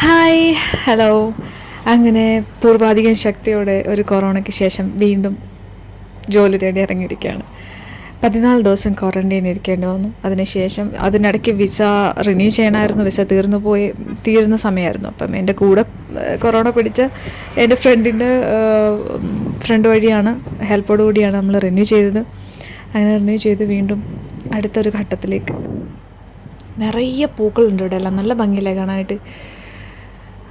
Hi, hello. അങ്ങനെ പൂർവാധികം ശക്തിയോടെ ഒരു കൊറോണയ്ക്ക് ശേഷം വീണ്ടും ജോലി തേടി ഇറങ്ങിയിരിക്കുകയാണ്. 14 ദിവസം ക്വാറൻറ്റൈൻ ഇരിക്കേണ്ടി വന്നു. അതിനുശേഷം അതിനിടയ്ക്ക് വിസ റിന്യൂ ചെയ്യണമായിരുന്നു. വിസ തീരുന്ന സമയമായിരുന്നു. അപ്പം എൻ്റെ കൂടെ കൊറോണ പിടിച്ച എൻ്റെ ഫ്രണ്ട് വഴിയാണ്, ഹെൽപ്പോട് കൂടിയാണ് നമ്മൾ റിന്യൂ ചെയ്തത്. അങ്ങനെ റിന്യൂ ചെയ്ത് വീണ്ടും അടുത്തൊരു ഘട്ടത്തിലേക്ക്. നിറയെ പൂക്കളുണ്ട് ഇവിടെ എല്ലാം, നല്ല ഭംഗിയില്ലേ കാണാനായിട്ട്.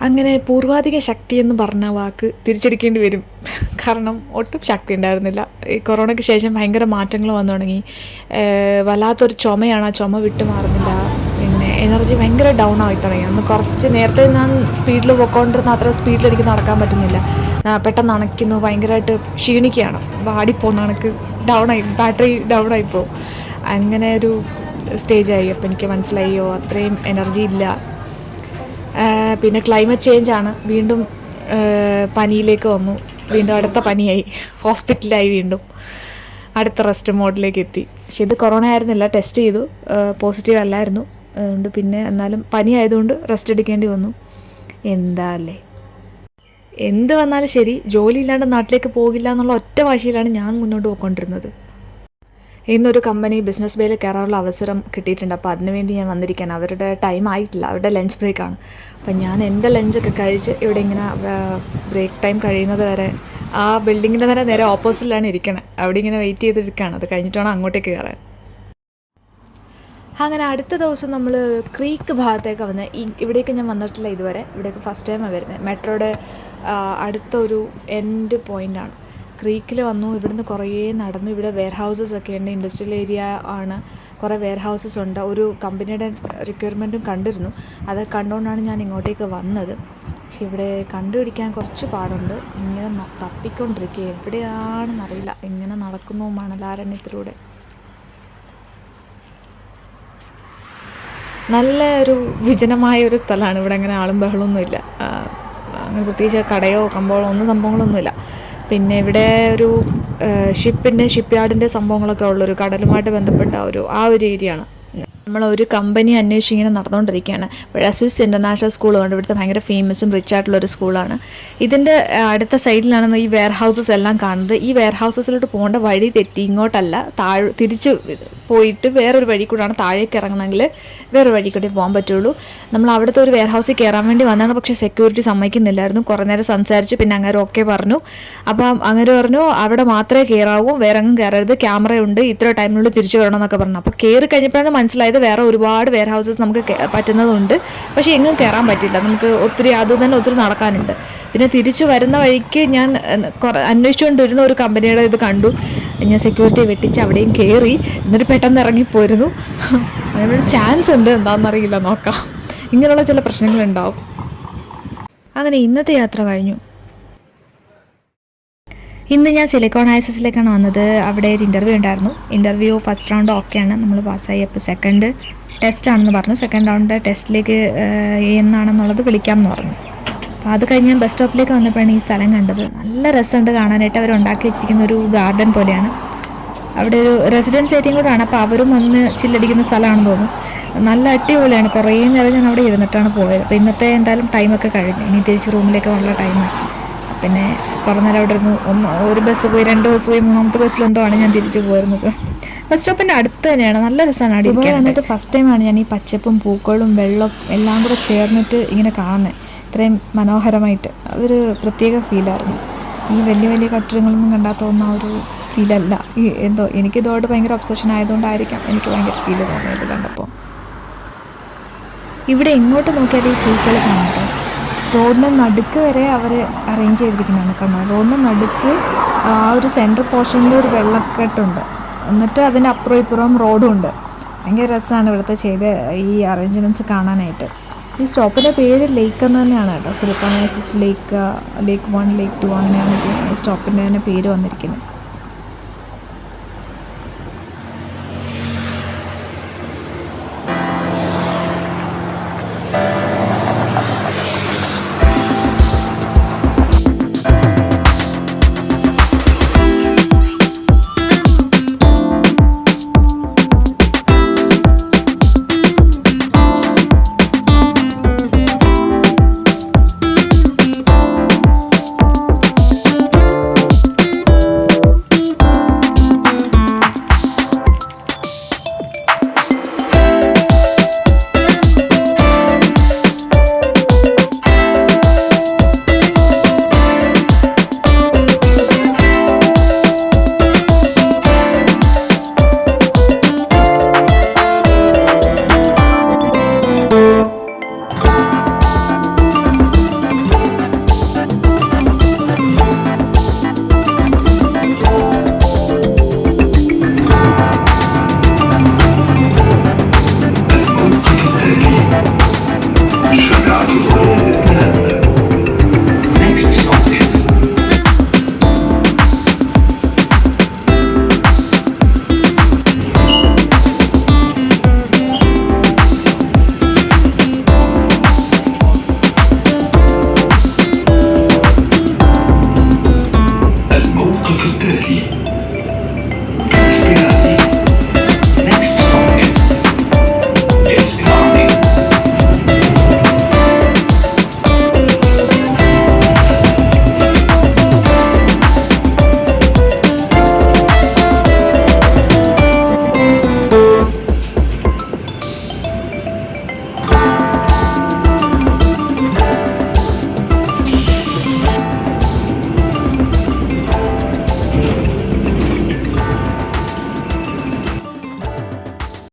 അങ്ങനെ പൂർവാധിക ശക്തി എന്ന് പറഞ്ഞ വാക്ക് തിരിച്ചടിക്കേണ്ടി വരും. കാരണം ഒട്ടും ശക്തി ഉണ്ടായിരുന്നില്ല. ഈ കൊറോണയ്ക്ക് ശേഷം ഭയങ്കര മാറ്റങ്ങൾ വന്നു തുടങ്ങി. വല്ലാത്തൊരു ചുമയാണ്, ആ ചുമ വിട്ടു മാറുന്നില്ല. പിന്നെ എനർജി ഭയങ്കര ഡൗൺ ആയി തുടങ്ങി. അന്ന് കുറച്ച് നേരത്തെ ഞാൻ സ്പീഡിൽ പോയിക്കൊണ്ടിരുന്ന അത്ര സ്പീഡിൽ എനിക്ക് നടക്കാൻ പറ്റുന്നില്ല. പെട്ടെന്ന് അണയ്ക്കുന്നു, ഭയങ്കരമായിട്ട് ക്ഷീണിക്കുകയാണ്, വാടിപ്പോകുന്ന കണക്ക് ബാറ്ററി ഡൗൺ ആയിപ്പോവും. അങ്ങനെ ഒരു സ്റ്റേജായി. അപ്പോൾ എനിക്ക് മനസ്സിലായോ അത്രയും എനർജി ഇല്ല. പിന്നെ ക്ലൈമറ്റ് ചേഞ്ചാണ്, വീണ്ടും പനിയിലേക്ക് വന്നു. വീണ്ടും അടുത്ത പനിയായി, ഹോസ്പിറ്റലായി, വീണ്ടും അടുത്ത റെസ്റ്റ് മോഡിലേക്ക് എത്തി. പക്ഷെ ഇത് കൊറോണ ആയിരുന്നില്ല, ടെസ്റ്റ് ചെയ്തു, പോസിറ്റീവ് അല്ലായിരുന്നു. അതുകൊണ്ട് പിന്നെ എന്നാലും പനി ആയതുകൊണ്ട് റെസ്റ്റ് എടുക്കേണ്ടി വന്നു. എന്താ അല്ലേ, എന്ത് വന്നാലും ശരി ജോലി ഇല്ലാണ്ട് നാട്ടിലേക്ക് പോകില്ല എന്നുള്ള ഒറ്റ വാശിയിലാണ് ഞാൻ മുന്നോട്ട് പോയിക്കൊണ്ടിരുന്നത്. ഇന്നൊരു കമ്പനി ബിസിനസ് ബേയിൽ കയറാനുള്ള അവസരം കിട്ടിയിട്ടുണ്ട്. അപ്പോൾ അതിനുവേണ്ടി ഞാൻ വന്നിരിക്കുകയാണ്. അവരുടെ ടൈം ആയിട്ടില്ല, അവരുടെ ലഞ്ച് ബ്രേക്കാണ്. അപ്പം ഞാൻ എൻ്റെ ലഞ്ചൊക്കെ കഴിച്ച് ഇവിടെ ഇങ്ങനെ ബ്രേക്ക് ടൈം കഴിയുന്നത് വരെ ആ ബിൽഡിങ്ങിൻ്റെ നേരെ ഓപ്പോസിറ്റിലാണ് ഇരിക്കണത്. അവിടെ ഇങ്ങനെ വെയിറ്റ് ചെയ്തിരിക്കുകയാണ്. അത് കഴിഞ്ഞിട്ട് വേണം അങ്ങോട്ടേക്ക് കയറാൻ. അങ്ങനെ അടുത്ത ദിവസം നമ്മൾ ക്രീക്ക് ഭാഗത്തേക്ക് വന്നത്. ഇവിടേക്ക് ഞാൻ വന്നിട്ടില്ല ഇതുവരെ. ഇവിടേക്ക് ഫസ്റ്റ് ടൈമാണ് വരുന്നത്. മെട്രോയുടെ അടുത്തൊരു എൻഡ് പോയിൻ്റാണ്. ക്രീക്കിൽ വന്നു. ഇവിടുന്ന് കുറേ നടന്നു. ഇവിടെ വെയർ ഹൗസസ് ഒക്കെ ഉണ്ട്, ഇൻഡസ്ട്രിയൽ ഏരിയ ആണ്, കുറേ വെയർ ഹൗസസ് ഉണ്ട്. ഒരു കമ്പനിയുടെ റിക്വയർമെൻറ്റും കണ്ടിരുന്നു. അത് കണ്ടുകൊണ്ടാണ് ഞാൻ ഇങ്ങോട്ടേക്ക് വന്നത്. പക്ഷെ ഇവിടെ കണ്ടുപിടിക്കാൻ കുറച്ച് പാടുണ്ട്. ഇങ്ങനെ തപ്പിക്കൊണ്ടിരിക്കുക, എവിടെയാണെന്നറിയില്ല. ഇങ്ങനെ നടക്കുന്നു മണലാരണ്യത്തിലൂടെ. നല്ല ഒരു വിജനമായ ഒരു സ്ഥലമാണ്. ഇവിടെ അങ്ങനെ ആളും ബഹളമൊന്നുമില്ല. അങ്ങനെ പ്രത്യേകിച്ച് കടയോ കമ്പോളോ സംഭവങ്ങളൊന്നുമില്ല. പിന്നെ ഇവിടെ ഒരു ഷിപ്പ് യാർഡിൻ്റെ സംഭവങ്ങളൊക്കെ ഉള്ളൊരു കടലുമായിട്ട് ബന്ധപ്പെട്ട ആ ഒരു ഏരിയയാണ്. നമ്മളൊരു കമ്പനി അന്വേഷിച്ച് ഇങ്ങനെ നടന്നുകൊണ്ടിരിക്കുകയാണ്. ഇവിടെ സ്വിസ് ഇൻ്റർനാഷണൽ സ്കൂളുണ്ട്. ഇവിടുത്തെ ഭയങ്കര ഫേമസും റിച്ച് ആയിട്ടുള്ളൊരു സ്കൂളാണ്. ഇതിൻ്റെ അടുത്ത സൈഡിലാണ് ഈ വെയർ ഹൗസസ് എല്ലാം കാണുന്നത്. ഈ വെയർ ഹൗസസിലോട്ട് പോകേണ്ട വഴി തെറ്റി, ഇങ്ങോട്ടല്ല, തിരിച്ച് പോയിട്ട് വേറൊരു വഴി കൂടാണ്. താഴേക്ക് ഇറങ്ങണമെങ്കിൽ വേറൊരു വഴി കൂടി പോകാൻ പറ്റുള്ളൂ. നമ്മൾ അവിടുത്തെ ഒരു വെയർ ഹൗസിൽ കയറാൻ വേണ്ടി വന്നതാണ്. പക്ഷേ സെക്യൂരിറ്റി സമ്മതിക്കുന്നില്ലായിരുന്നു. കുറേ നേരം സംസാരിച്ചു. പിന്നെ അങ്ങനെ ഓക്കെ പറഞ്ഞു. അപ്പം അങ്ങനെ പറഞ്ഞു അവിടെ മാത്രമേ കയറാവൂ, വേറെ എങ്ങും കയറരുത്, ക്യാമറയുണ്ട്, ഇത്ര ടൈമിനുള്ളിൽ തിരിച്ചു വരണം എന്നൊക്കെ പറഞ്ഞു. അപ്പോൾ കയറി കഴിഞ്ഞപ്പോഴാണ് മനസ്സിലായത് വേറെ ഒരുപാട് വെയർ ഹൗസസ് നമുക്ക് പറ്റുന്നതുണ്ട്. പക്ഷേ എങ്ങും കയറാൻ പറ്റില്ല. നമുക്ക് ഒത്തിരി നടക്കാനുണ്ട്. പിന്നെ തിരിച്ചു വരുന്ന വഴിക്ക് ഞാൻ അന്വേഷിച്ചുകൊണ്ടിരുന്ന ഒരു കമ്പനിയുടെ ഇത് കണ്ടു. ഞാൻ സെക്യൂരിറ്റി വെട്ടിച്ച് അവിടെയും കയറി. എന്നിട്ട് പെട്ടെന്ന് ഇറങ്ങിപ്പോയിരുന്നു. അങ്ങനൊരു ചാൻസ് ഉണ്ട്, എന്താണെന്നറിയില്ല, നോക്കാം. ഇങ്ങനെയുള്ള ചില പ്രശ്നങ്ങളുണ്ടാവും. അങ്ങനെ ഇന്നത്തെ യാത്ര കഴിഞ്ഞു. ഇന്ന് ഞാൻ സിലിക്കോൺ ഐസസിലേക്കാണ് വന്നത്. അവിടെ ഒരു ഇൻ്റർവ്യൂ ഉണ്ടായിരുന്നു. ഇൻ്റർവ്യൂ ഫസ്റ്റ് റൗണ്ട് ഓക്കെയാണ്, നമ്മൾ പാസ്സായി. അപ്പോൾ സെക്കൻഡ് ടെസ്റ്റ് ആണെന്ന് പറഞ്ഞു. സെക്കൻഡ് റൗണ്ട് ടെസ്റ്റിലേക്ക് എന്നാണെന്നുള്ളത് വിളിക്കാമെന്ന് പറഞ്ഞു. അപ്പോൾ അത് കഴിഞ്ഞ് ഞാൻ ബസ് സ്റ്റോപ്പിലേക്ക് വന്നപ്പോഴാണ് ഈ സ്ഥലം കണ്ടത്. നല്ല രസമുണ്ട് കാണാനായിട്ട്. അവർ ഉണ്ടാക്കി വെച്ചിരിക്കുന്ന ഒരു ഗാർഡൻ പോലെയാണ്. അവിടെ ഒരു റെസിഡൻസ് ഏരിയയും കൂടെയാണ്. അപ്പോൾ അവരും വന്ന് ചില്ലടിക്കുന്ന സ്ഥലമാണെന്ന് തോന്നുന്നു. നല്ല അടിപൊളിയാണ്. കുറേ നേരം ഞാൻ അവിടെ ഇരുന്നിട്ടാണ് പോയത്. അപ്പോൾ ഇന്നത്തെ എന്തായാലും ടൈമൊക്കെ കഴിഞ്ഞു. ഇനി തിരിച്ച് റൂമിലേക്ക് പോകാനുള്ള ടൈമായി. പിന്നെ കുറേ നേരം അവിടെ ഇരുന്നു. ഒരു ബസ് പോയി, 2 ബസ് പോയി, 3ാമത്തെ ബസ്സിലെന്തോ ആണ് ഞാൻ തിരിച്ചു പോരുന്നത്. ബസ് സ്റ്റോപ്പിൻ്റെ അടുത്ത് തന്നെയാണ്. നല്ല രസമാണ്. അവിടെ വന്നിട്ട് ഫസ്റ്റ് ടൈമാണ് ഞാൻ ഈ പച്ചപ്പും പൂക്കളും വെള്ളം എല്ലാം കൂടെ ചേർന്നിട്ട് ഇങ്ങനെ കാണുന്നത്, ഇത്രയും മനോഹരമായിട്ട്. അതൊരു പ്രത്യേക ഫീലായിരുന്നു. ഈ വലിയ വലിയ കെട്ടിടങ്ങളൊന്നും കണ്ടാൽ തോന്നുന്ന ഒരു ഫീലല്ല. എന്തോ എനിക്കിതോട് ഭയങ്കര ഒബ്സഷൻ ആയതുകൊണ്ടായിരിക്കാം എനിക്ക് ഭയങ്കര ഫീല് തോന്നിയത് കണ്ടപ്പോൾ. ഇവിടെ എങ്ങോട്ട് നോക്കിയാലും ഈ പൂക്കൾ കാണാം കേട്ടോ. റോഡിന് നടുക്ക് വരെ അവർ അറേഞ്ച് ചെയ്തിരിക്കുന്നതാണ് കാണാൻ. റോഡിന് നടുക്ക് ആ ഒരു സെൻട്രൽ പോർഷനിൽ ഒരു വെള്ളക്കെട്ടുണ്ട്. എന്നിട്ട് അതിൻ്റെ അപ്പുറം ഇപ്പുറം റോഡും ഉണ്ട്. ഭയങ്കര രസമാണ് ഇവിടുത്തെ ചെയ്ത ഈ അറേഞ്ച്മെൻറ്റ്സ് കാണാനായിട്ട്. ഈ സ്റ്റോപ്പിൻ്റെ പേര് ലേക്ക് എന്ന് തന്നെയാണ് കേട്ടോ. സിലിക്കോൺ ഐസസ് ലേക്ക് 1, ലേക്ക് 2 അങ്ങനെയാണ് ഈ സ്റ്റോപ്പിൻ്റെ തന്നെ പേര് വന്നിരിക്കുന്നത്.